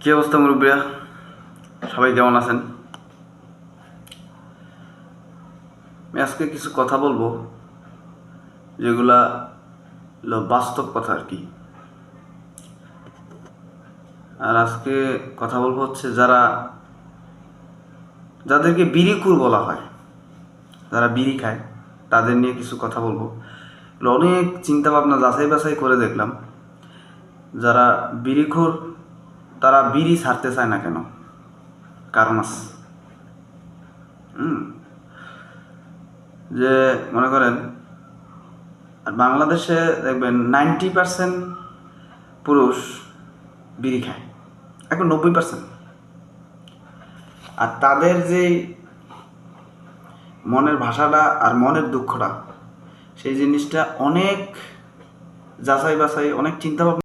কি অবস্থা মুরব্বীরা, সবাই কেমন আছেন? আমি আজকে কিছু কথা বলবো যেগুলা বাস্তব কথা আর কি। আর আজকে কথা বলবো হচ্ছে যাদেরকে বিড়িখুর বলা হয়, যারা বিড়ি খায় তাদের নিয়ে কিছু কথা বলবো। অনেক চিন্তা ভাবনা যাচাই বাছাই করে দেখলাম, যারা বিড়িখোর তারা বিড়ি ছাড়তে চায় না কেন? কারণ আছে। যে মনে করেন, আর বাংলাদেশে দেখবেন 90% পুরুষ বিড়ি খায়, এখন 90%। আর তাদের যে মনের ভাষাটা আর মনের দুঃখটা, সেই জিনিসটা অনেক যাচাই বাছাই, অনেক চিন্তা ভাবনা